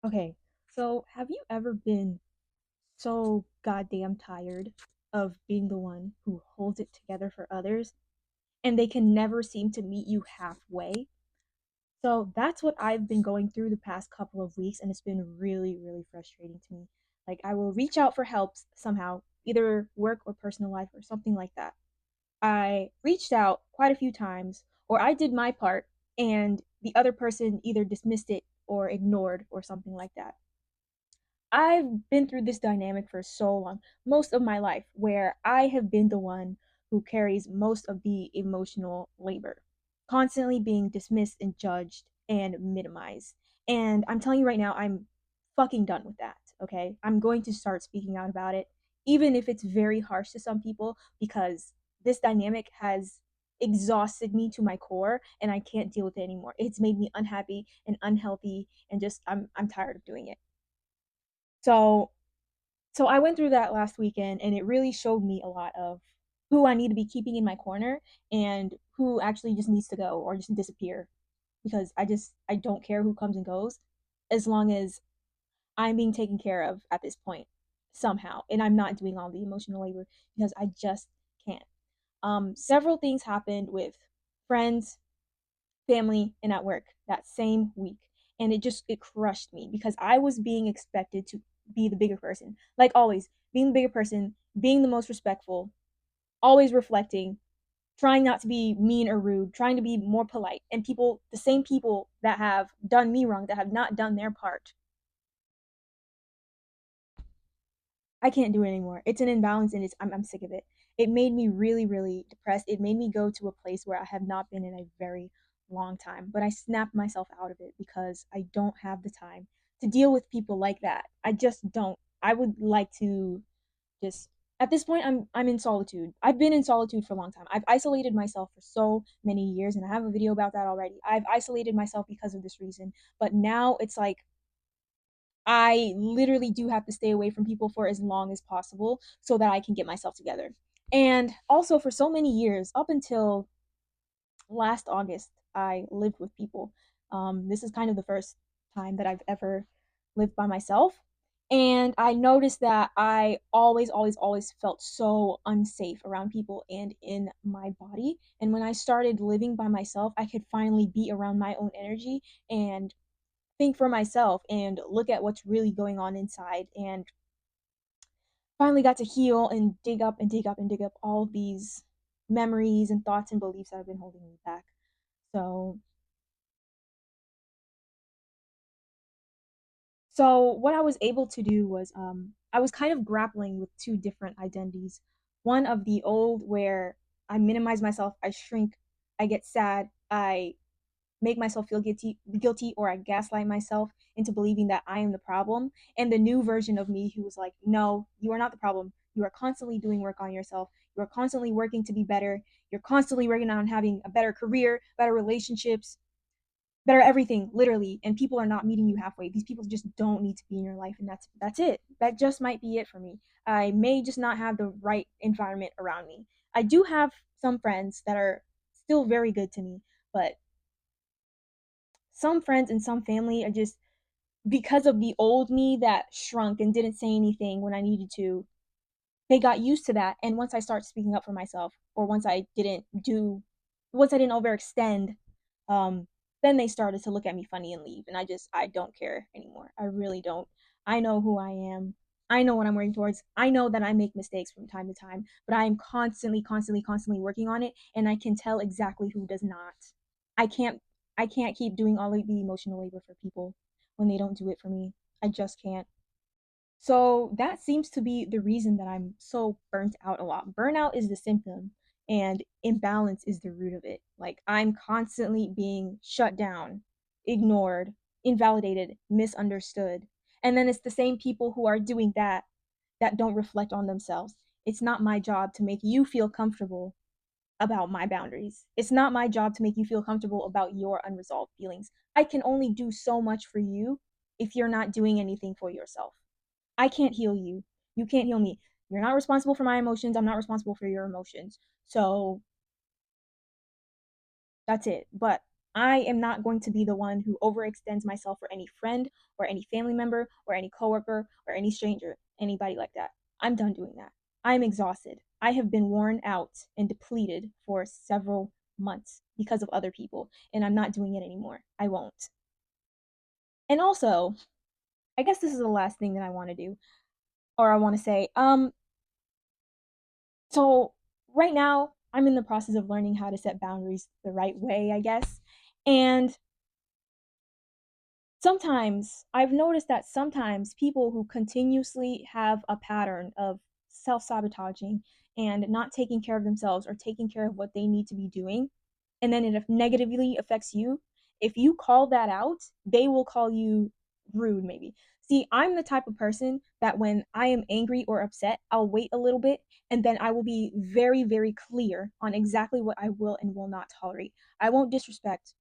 Okay, so have you ever been so goddamn tired of being the one who holds it together for others and they can never seem to meet you halfway? So that's what I've been going through the past couple of weeks, and it's been really, really frustrating to me. Like, I will reach out for help somehow, either work or personal life or something like that. I reached out quite a few times, or I did my part, and the other person either dismissed it or ignored or something like that. I've been through this dynamic for so long, most of my life, where I have been the one who carries most of the emotional labor, constantly being dismissed and judged and minimized. And I'm telling you right now, I'm fucking done with that, okay? I'm going to start speaking out about it, even if it's very harsh to some people, because this dynamic has exhausted me to my core and I can't deal with it anymore. It's made me unhappy and unhealthy and just I'm tired of doing it. So so I went through that last weekend and it really showed me a lot of who I need to be keeping in my corner and who actually just needs to go or just disappear because I don't care who comes and goes as long as I'm being taken care of at this point somehow and I'm not doing all the emotional labor because I just can't. Several things happened with friends, family, and at work that same week. And it crushed me because I was being expected to be the bigger person. Like always, being the bigger person, being the most respectful, always reflecting, trying not to be mean or rude, trying to be more polite. And people, the same people that have done me wrong, that have not done their part, I can't do it anymore. It's an imbalance and I'm sick of it. It made me really, really depressed. It made me go to a place where I have not been in a very long time. But I snapped myself out of it because I don't have the time to deal with people like that. I just don't. I would like to just at this point I'm in solitude. I've been in solitude for a long time. I've isolated myself for so many years and I have a video about that already. I've isolated myself because of this reason. But now it's like I literally do have to stay away from people for as long as possible so that I can get myself together. And also, for so many years, up until last August, I lived with people. This is kind of the first time that I've ever lived by myself. And I noticed that I always, always, always felt so unsafe around people and in my body. And when I started living by myself, I could finally be around my own energy and think for myself and look at what's really going on inside and finally got to heal and dig up and dig up and dig up all of these memories and thoughts and beliefs that have been holding me back. So so what I was able to do was I was kind of grappling with two different identities. One of the old where I minimize myself, I shrink, I get sad, I make myself feel guilty or I gaslight myself into believing that I am the problem. And the new version of me who was like, no, you are not the problem. You are constantly doing work on yourself. You are constantly working to be better. You're constantly working on having a better career, better relationships, better everything, literally. And people are not meeting you halfway. These people just don't need to be in your life, and that's it. That just might be it for me. I may just not have the right environment around me. I do have some friends that are still very good to me, but some friends and some family are just because of the old me that shrunk and didn't say anything when I needed to, they got used to that. And once I start speaking up for myself, or once I didn't overextend, um, then they started to look at me funny and leave. And I don't care anymore. I really don't. I know who I am. I know what I'm working towards. I know that I make mistakes from time to time, but I am constantly, constantly, constantly working on it. And I can tell exactly who does not. I can't, I can't keep doing all of the emotional labor for people when they don't do it for me. I just can't. So that seems to be the reason that I'm so burnt out a lot. Burnout is the symptom, and imbalance is the root of it. Like, I'm constantly being shut down, ignored, invalidated, misunderstood. And then it's the same people who are doing that that don't reflect on themselves. It's not my job to make you feel comfortable about my boundaries. It's not my job to make you feel comfortable about your unresolved feelings. I can only do so much for you if you're not doing anything for yourself. I can't heal you. You can't heal me. You're not responsible for my emotions. I'm not responsible for your emotions. So that's it. But I am not going to be the one who overextends myself for any friend or any family member or any coworker or any stranger, anybody like that. I'm done doing that. I'm exhausted. I have been worn out and depleted for several months because of other people, and I'm not doing it anymore. I won't. And also, I guess this is the last thing that I want to do, or I want to say. So right now, I'm in the process of learning how to set boundaries the right way, I guess. And sometimes I've noticed that sometimes people who continuously have a pattern of self sabotaging and not taking care of themselves or taking care of what they need to be doing, and then it negatively affects you, if you call that out, they will call you rude, maybe. See, I'm the type of person that when I am angry or upset, I'll wait a little bit and then I will be very, very clear on exactly what I will and will not tolerate. I won't disrespect.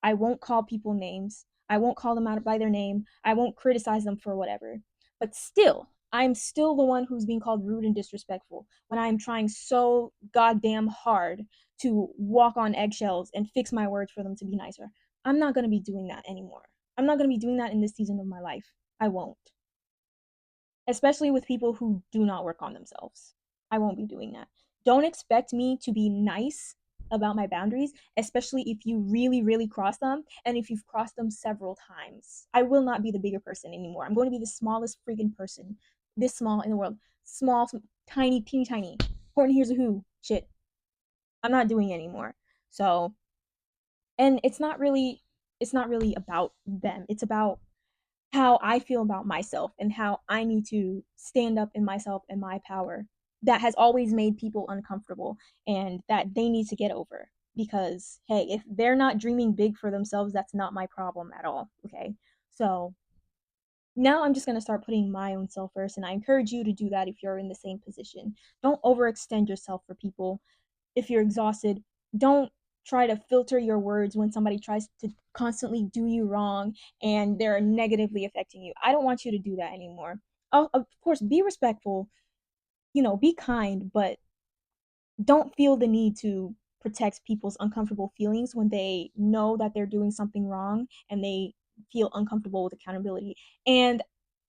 I won't call people names. I won't call them out by their name. I won't criticize them for whatever. But still, I'm still the one who's being called rude and disrespectful when I'm trying so goddamn hard to walk on eggshells and fix my words for them to be nicer. I'm not going to be doing that anymore. I'm not going to be doing that in this season of my life. I won't. Especially with people who do not work on themselves. I won't be doing that. Don't expect me to be nice about my boundaries, especially if you really, really cross them and if you've crossed them several times. I will not be the bigger person anymore. I'm going to be the smallest freaking person, this small in the world. Small, tiny, teeny tiny. Horton here's a who. Shit. I'm not doing it anymore. So, and it's not really about them. It's about how I feel about myself and how I need to stand up in myself and my power that has always made people uncomfortable and that they need to get over. Because, hey, if they're not dreaming big for themselves, that's not my problem at all. Okay. So now I'm just going to start putting my own self first. And I encourage you to do that if you're in the same position. Don't overextend yourself for people if you're exhausted. Don't try to filter your words when somebody tries to constantly do you wrong and they're negatively affecting you. I don't want you to do that anymore. Of course, be respectful, be kind, but don't feel the need to protect people's uncomfortable feelings when they know that they're doing something wrong and they feel uncomfortable with accountability. And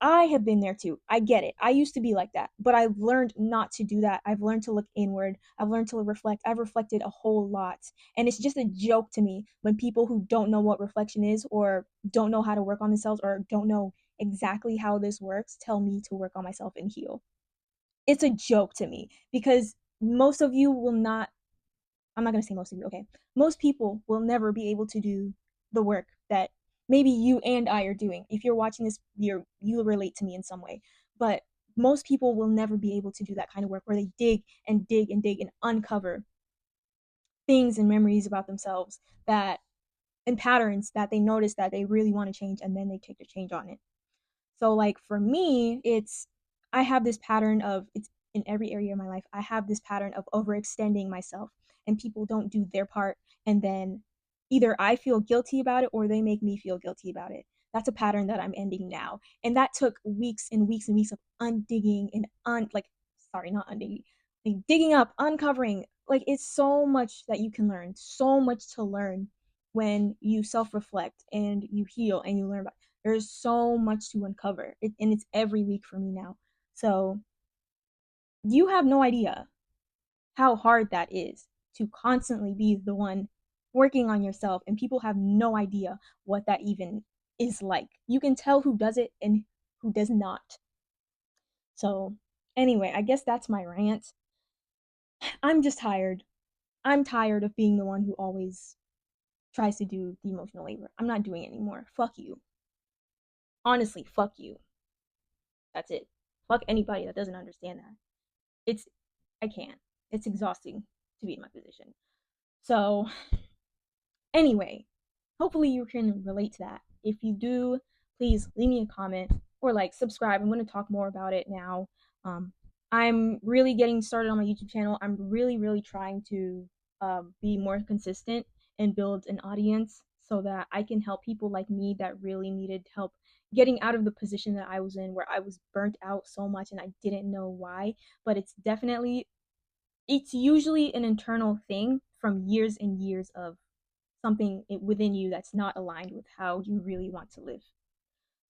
I have been there too. I get it. I used to be like that, but I've learned not to do that. I've learned to look inward. I've learned to reflect. I've reflected a whole lot. And it's just a joke to me when people who don't know what reflection is or don't know how to work on themselves or don't know exactly how this works tell me to work on myself and heal. It's a joke to me because most of you will not, I'm not going to say most of you, okay? Most people will never be able to do the work that maybe you and I are doing. If you're watching this, you'll relate to me in some way. But most people will never be able to do that kind of work where they dig and dig and dig and uncover things and memories about themselves that and patterns that they notice that they really want to change and then they take the change on it. So like for me, I have this pattern of it's in every area of my life. I have this pattern of overextending myself and people don't do their part and then either I feel guilty about it or they make me feel guilty about it. That's a pattern that I'm ending now. And that took weeks and weeks and weeks of undigging and like sorry, not undigging. Like digging up, uncovering. Like it's so much that you can learn, so much to learn when you self-reflect and you heal and you learn about there's so much to uncover and it's every week for me now. So you have no idea how hard that is to constantly be the one working on yourself and people have no idea what that even is like. You can tell who does it and who does not. So anyway, I guess that's my rant. I'm just tired. I'm tired of being the one who always tries to do the emotional labor. I'm not doing it anymore. Fuck you. Honestly, fuck you. That's it. Fuck anybody that doesn't understand that. It's I can't. It's exhausting to be in my position. So, anyway, hopefully you can relate to that. If you do, please leave me a comment or like subscribe. I'm going to talk more about it now. Um, I'm really getting started on my YouTube channel. I'm really, really trying to be more consistent and build an audience so that I can help people like me that really needed help getting out of the position that I was in where I was burnt out so much and I didn't know why. But it's usually an internal thing from years and years of something within you that's not aligned with how you really want to live.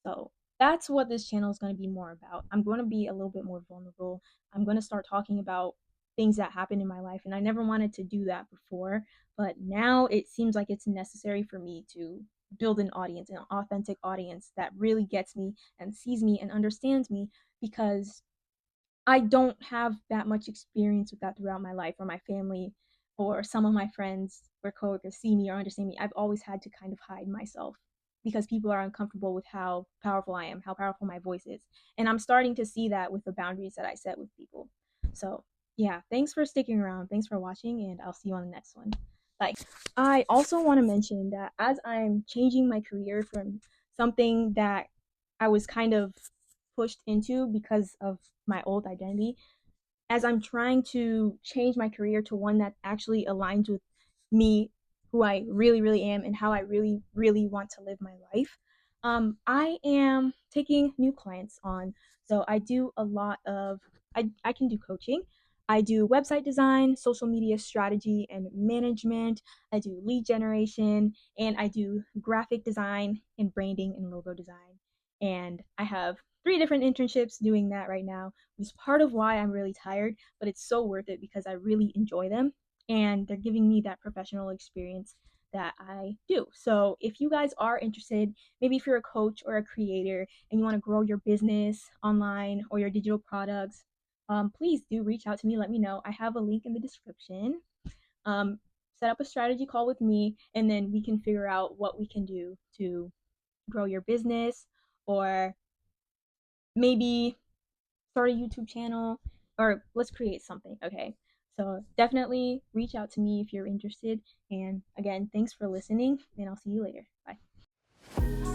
So that's what this channel is going to be more about. I'm going to be a little bit more vulnerable. I'm going to start talking about things that happened in my life. And I never wanted to do that before. But now it seems like it's necessary for me to build an audience, an authentic audience that really gets me and sees me and understands me, because I don't have that much experience with that throughout my life, or my family, or some of my friends or coworkers see me or understand me. I've always had to kind of hide myself because people are uncomfortable with how powerful I am, how powerful my voice is. And I'm starting to see that with the boundaries that I set with people. So, yeah, thanks for sticking around. Thanks for watching, and I'll see you on the next one. Bye. I also want to mention that as I'm changing my career from something that I was kind of pushed into because of my old identity, as I'm trying to change my career to one that actually aligns with me, who I really, really am, and how I really, really want to live my life, I am taking new clients on. So I do a lot of, I can do coaching. I do website design, social media strategy and management. I do lead generation, and I do graphic design and branding and logo design. And I have 3 different internships doing that right now, which is part of why I'm really tired, but it's so worth it because I really enjoy them and they're giving me that professional experience that I do. So if you guys are interested, maybe if you're a coach or a creator and you want to grow your business online or your digital products, please do reach out to me. Let me know. I have a link in the description. Um, Set up a strategy call with me, and then we can figure out what we can do to grow your business, or maybe start a YouTube channel, or let's create something, okay? So definitely reach out to me if you're interested. And again, thanks for listening, and I'll see you later. Bye.